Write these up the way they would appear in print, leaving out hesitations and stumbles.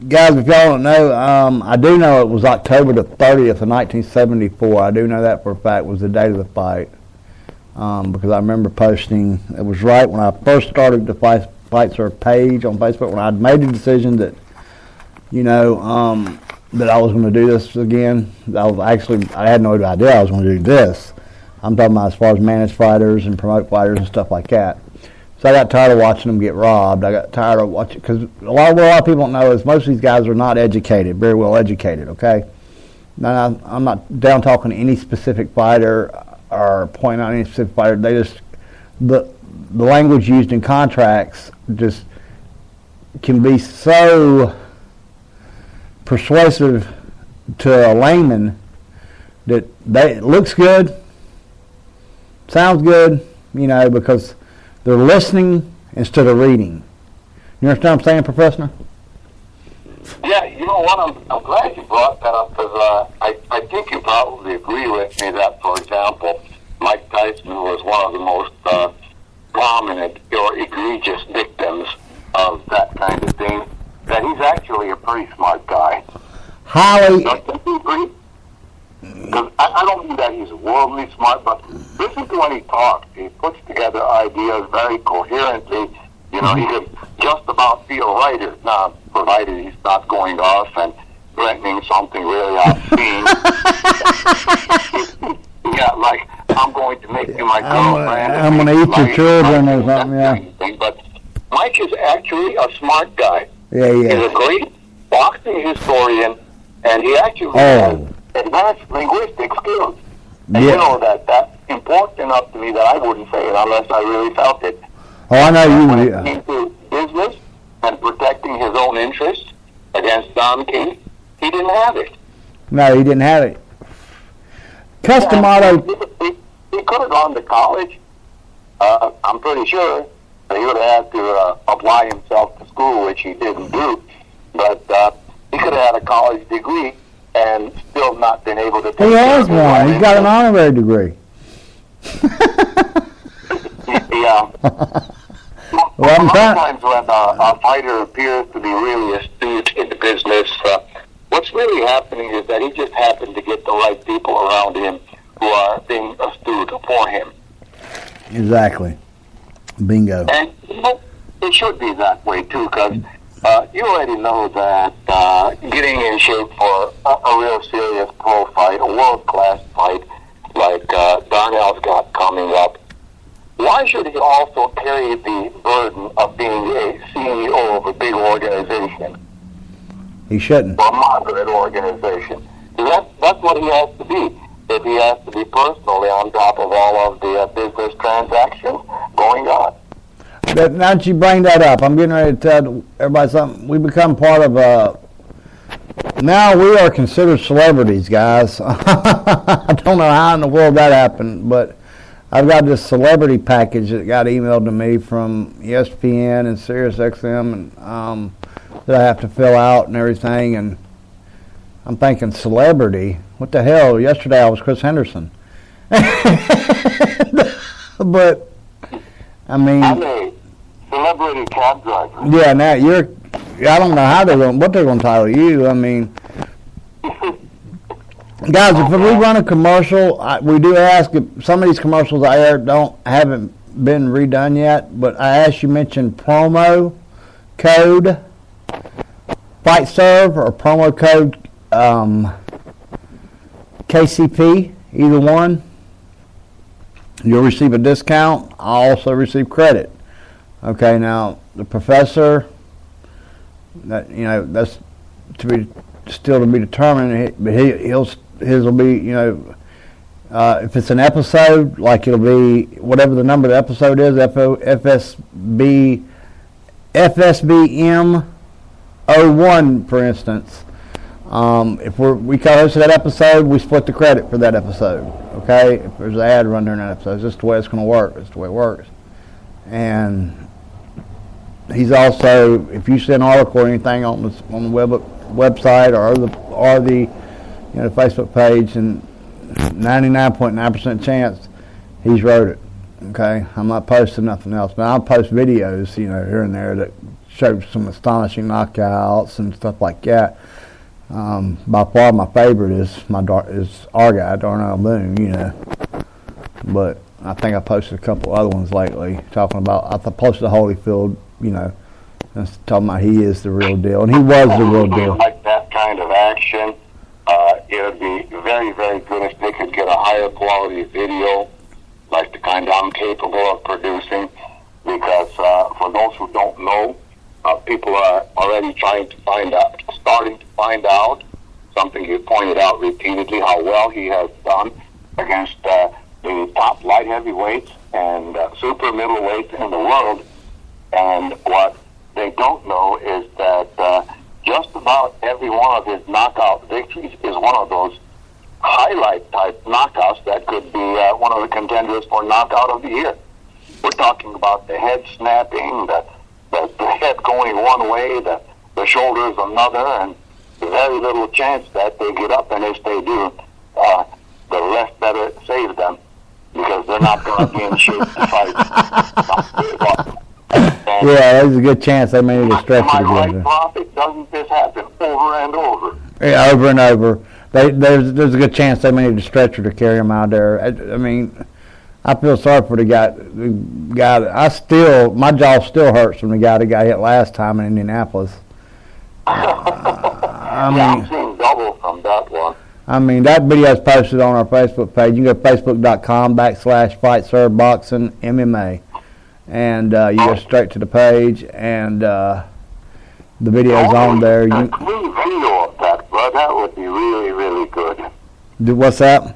guys, if y'all don't know, I do know it was October the 30th of 1974. I do know that for a fact was the date of the fight. Because I remember posting, it was right when I first started the Fight Serve page on Facebook, when I'd made the decision that, that I was going to do this again. I had no idea I was going to do this. I'm talking about as far as manage fighters and promote fighters and stuff like that. So I got tired of watching them get robbed. I got tired of watching, because what a lot of people don't know is most of these guys are not educated, very well educated, okay? Now, I'm not down talking to any specific fighter or pointing out any specific fighter. They just, the language used in contracts just can be so persuasive to a layman that it looks good, sounds good, because they're listening instead of reading. You understand what I'm saying, Professor? Yeah, you know what? I'm glad you brought that up, because I think you probably agree with me that, for example, Mike Tyson was one of the most prominent or egregious victims of that kind of thing, that he's actually a pretty smart guy. Highly. Don't you agree? Because I don't mean that he's worldly smart, but listen to when he talks. He puts together ideas very coherently. He could just about be a writer, now, provided he's not going off and threatening something really obscene. Yeah, like, I'm going to make you my girlfriend. I'm going to eat your children or something, yeah. Kind of thing. But Mike is actually a smart guy. Yeah. He's a great boxing historian, and he actually has advanced linguistic skills. And you know that's important enough to me that I wouldn't say it unless I really felt it. Oh, I know you. When it came to business and protecting his own interests against Don King, he didn't have it. No, he didn't have it. Customato. He could have gone to college. I'm pretty sure he would have had to apply himself to school, which he didn't do. But he could have had a college degree and still not been able to take He has one. He's got an honorary degree. Yeah. Well, sometimes when a fighter appears to be really astute in the business, what's really happening is that he just happened to get the right people around him who are being astute for him. Exactly. Bingo. And it should be that way too, because you already know that getting in shape for a real serious pro fight, a world-class fight like Darnell's got coming up, why should he also carry the burden of being a CEO of a big organization? He shouldn't. Or a moderate organization. That's what he has to be. If he has to be personally on top of all of the business transactions going on. Now that you bring that up, I'm getting ready to tell everybody something. We become part of now we are considered celebrities, guys. I don't know how in the world that happened, but I've got this celebrity package that got emailed to me from ESPN and SiriusXM, and that I have to fill out and everything. And I'm thinking, celebrity? What the hell? Yesterday I was Chris Henderson. But I mean, I'm a celebrity cab driver. Yeah, now you're. I don't know how what they're going to title you. I mean. Guys, if we run a commercial, we do ask if some of these commercials I air haven't been redone yet, but I asked you mention promo code Fight Serve or promo code KCP, either one. You'll receive a discount. I'll also receive credit. Okay, now the professor, that's still to be determined, but his will be, if it's an episode, like it'll be whatever the number of the episode is, FSBM 01, for instance. If we co-hosted that episode, we split the credit for that episode. Okay, if there's an ad run during that episode, it's just the way it's going to work. It's the way it works. And he's also, if you send an article or anything on the website or the Facebook page, and 99.9% chance he's wrote it. Okay, I'm not posting nothing else, but I'll post videos, here and there that showed some astonishing knockouts and stuff like that. By far, my favorite is our guy, Darnell Boone. You know, but I think I posted a couple other ones lately talking about. I posted Holyfield. You know, and talking about he is the real deal, and he was the real deal. Like that kind of action, it would be very, very good if they could get a higher quality video, like the kind I'm capable of producing. Because for those who don't know, people are already starting to find out something you pointed out repeatedly, how well he has done against the top light heavyweights and super middleweights in the world. And what they don't know is that just about every one of his knockout victories is one of those highlight-type knockouts that could be one of the contenders for knockout of the year. We're talking about the head snapping, the head going one way, the shoulders another, and very little chance that they get up. And if they do, the ref better save them because they're not going to be in shape to fight. Yeah, there's a good chance they may need to stretch it together. Right, Prophet, doesn't this happen over and over? Yeah, over and over. There's a good chance they may need a stretcher to carry him out there. I mean, I feel sorry for the guy. My jaw still hurts from the guy that got hit last time in Indianapolis. I'm seeing double from that one. I mean, that video is posted on our Facebook page. You can go to facebook.com/FightServeBoxing MMA. And you go straight to the page, and the video's on there. A clean video of that, bro. That would be really, really good. What's that?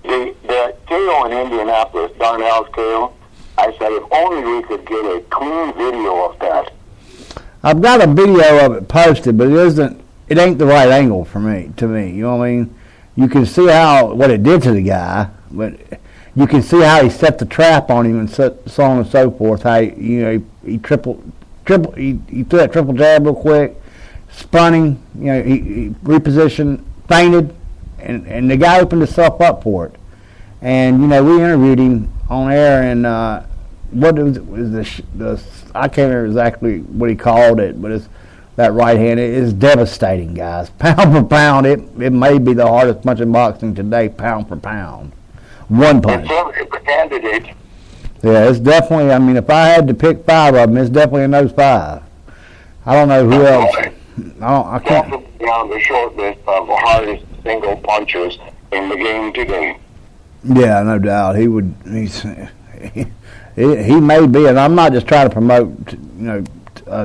The KO in Indianapolis, Darnell's KO, I said if only we could get a clean video of that. I've got a video of it posted, but it ain't the right angle to me. You know what I mean? You can see what it did to the guy, but you can see how he set the trap on him and so on and so forth. How he threw that triple jab real quick, spun him. You know, he repositioned, feinted, and the guy opened himself up for it. And you know, we interviewed him on air, and what was the I can't remember exactly what he called it, but it's that right hand. It is devastating, guys. Pound for pound, it may be the hardest punch in boxing today, pound for pound. One punch. It's a candidate. Yeah, it's definitely. I mean, if I had to pick 5 of them, it's definitely in those 5. I don't know who else. I can't. Definitely on the short list of the hardest single punchers in the game today. Yeah, no doubt. He may be, and I'm not just trying to promote,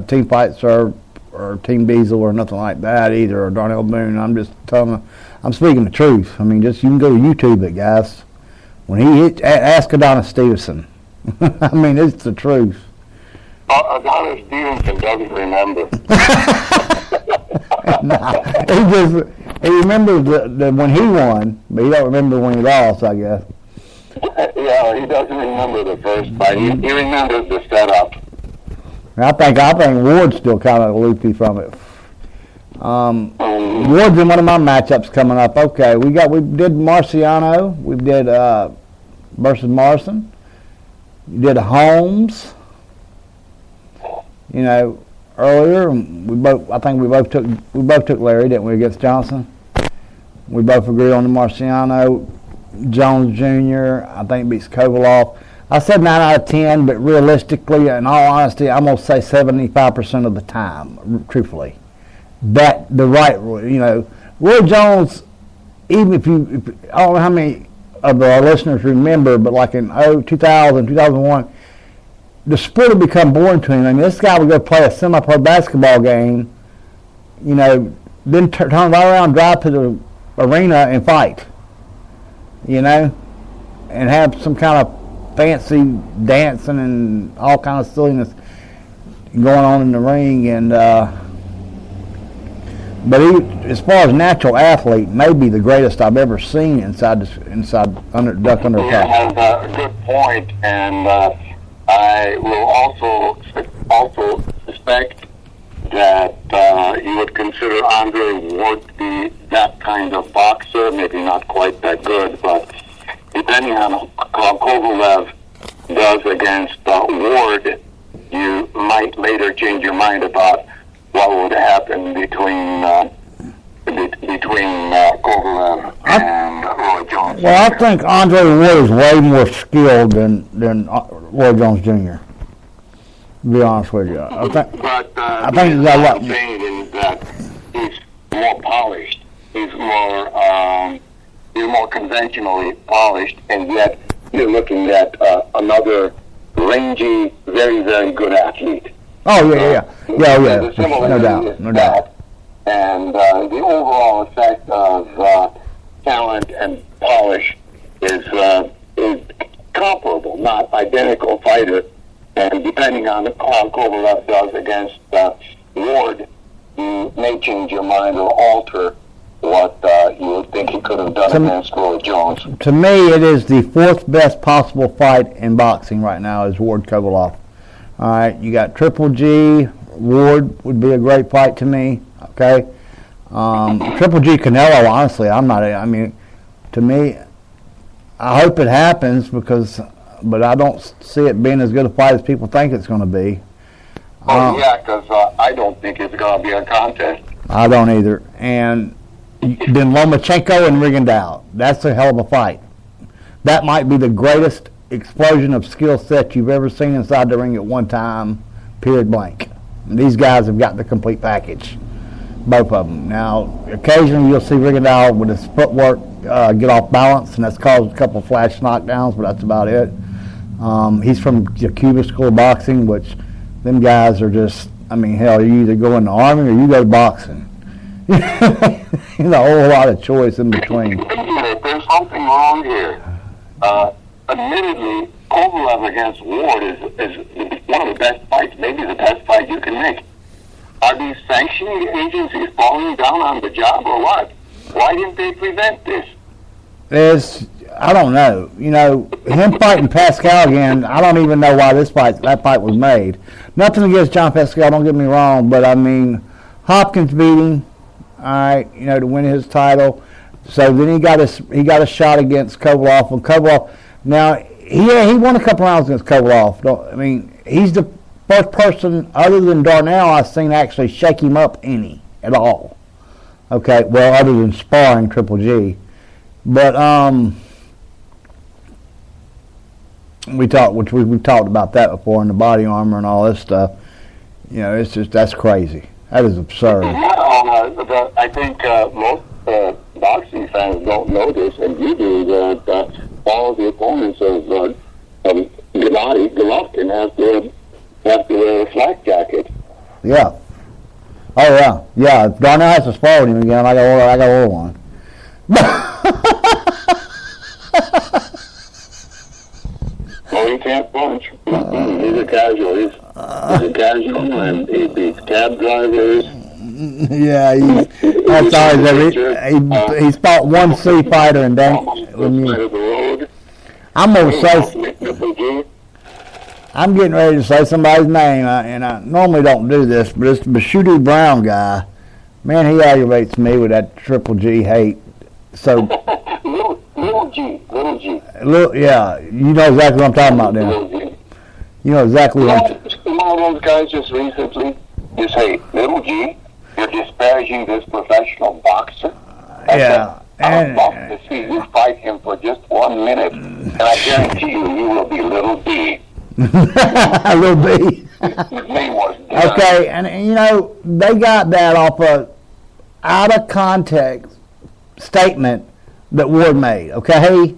Team Fight Serve or Team Diesel or nothing like that either, or Darnell Boone. I'm just I'm speaking the truth. I mean, you can go to YouTube it, guys. When he hit, ask Adonis Stevenson. I mean, it's the truth. Adonis Stevenson doesn't remember. He remembers when he won, but he don't remember when he lost, I guess. Yeah, he doesn't remember the first fight. He remembers the setup. I think Ward's still kind of loopy from it. Ward's in one of my matchups coming up. Okay, we did Marciano. We did versus Morrison. We did Holmes. You know, earlier I think we both took Larry, didn't we, against Johnson? We both agreed on the Marciano. Jones Jr. I think beats Kovalev. I said 9 out of 10, but realistically, in all honesty, I'm gonna say 75% of the time, truthfully. Roy Jones, even if I don't know how many of our listeners remember, but like in 2000, 2001, the sport had become boring to him. I mean, this guy would go play a semi-pro basketball game, then turn right around, drive to the arena and fight, and have some kind of fancy dancing and all kind of silliness going on in the ring, and but he, as far as natural athlete, may be the greatest I've ever seen inside duck under attack. Yeah, that's a good point, and I will also suspect that you would consider Andre Ward to be that kind of boxer, maybe not quite that good, but depending on how Kovalev does against Ward, you might later change your mind about what would happen between Kovalev and Roy Jones. Well, I think Andre Ward is way more skilled than Roy Jones Jr. To be honest with you, I think he's got a lot. The thing is that he's more polished. He's more conventionally polished, and yet you're looking at another rangy, very, very good athlete. Oh yeah. No doubt. And the overall effect of talent and polish is comparable, not identical fighter. And depending on how Kovalev does against Ward, you may change your mind or alter what you would think he could have done against Roy Jones. To me, it is the fourth best possible fight in boxing right now is Ward Kovalev. All right, you got Triple G. Ward would be a great fight to me. Okay, Triple G Canelo. Honestly, to me, I hope it happens but I don't see it being as good a fight as people think it's going to be. Because I don't think it's going to be a contest. I don't either. And then Lomachenko and Rigondeaux. That's a hell of a fight. That might be the greatest explosion of skill set you've ever seen inside the ring at one time, period blank. And these guys have got the complete package, both of them. Now, occasionally you'll see Rigondeaux with his footwork get off balance, and that's caused a couple of flash knockdowns, but that's about it. He's from the Cuba School of Boxing, which them guys are just, hell, you either go in the Army or you go to boxing. There's a whole lot of choice in between. There's something wrong here. Admittedly, Kovalev against Ward is one of the best fights, maybe the best fight you can make. Are these sanctioning agencies falling down on the job or what? Why didn't they prevent this? I don't know. Him fighting Pascal again, I don't even know why that fight was made. Nothing against John Pascal, don't get me wrong, but Hopkins beat him, all right, to win his title. So then he got a shot against Kovalev. And Kovalev, now he won a couple rounds against Kovalev. He's the first person other than Darnell I've seen actually shake him up any at all. Okay, well, other than sparring Triple G, but we've talked about that before in the body armor and all this stuff. It's just that's crazy. That is absurd. I think most boxing fans don't know this, and you do, that all of the opponents of Gennady Golovkin have to wear a flak jacket. Yeah. Oh yeah. If Darnell has to spar with him again, I got to order one. Well, he can't punch. He's a casual. He's a casual, and he beats cab drivers. Yeah, that's always he's fought one C fighter and then I'm getting ready to say somebody's name, and I normally don't do this, but it's the Bashudu Brown guy. Man, he aggravates me with that Triple G hate. So little G. Yeah, you know exactly what I'm talking about now. You know exactly what I'm talking about. One of those guys just recently, you say, Little G, you're disparaging this professional boxer? Yeah. I'd love to see you fight him for just 1 minute, and I guarantee you will be Little D. Little B. His name was Dad. Okay, and they got that off a out of context statement that Ward made. Okay,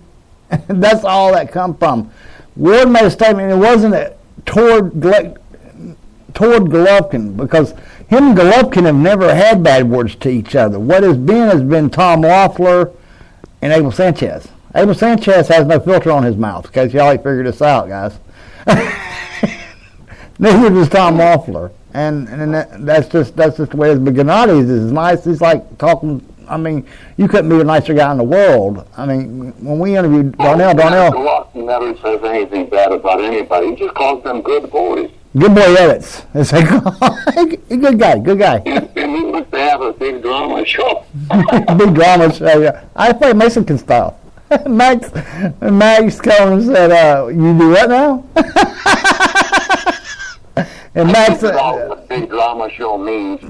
that's all that come from. Ward made a statement. It wasn't toward Golovkin, because him and Golovkin have never had bad words to each other. What has been Tom Loeffler and Abel Sanchez. Abel Sanchez has no filter on his mouth. Okay, so y'all ain't figured this out, guys. Neither does Tom Loeffler, and that's just the way it is. But Gennady is nice. He's like talking. You couldn't be a nicer guy in the world. When we interviewed Darnell never says anything bad about anybody. He just calls them good boys. Good boy edits. It's like, good guy. And he must have a big drama show. Big drama show, yeah. I play Mexican style. Max came and said, you do what now? And Max, This is all what big drama show means.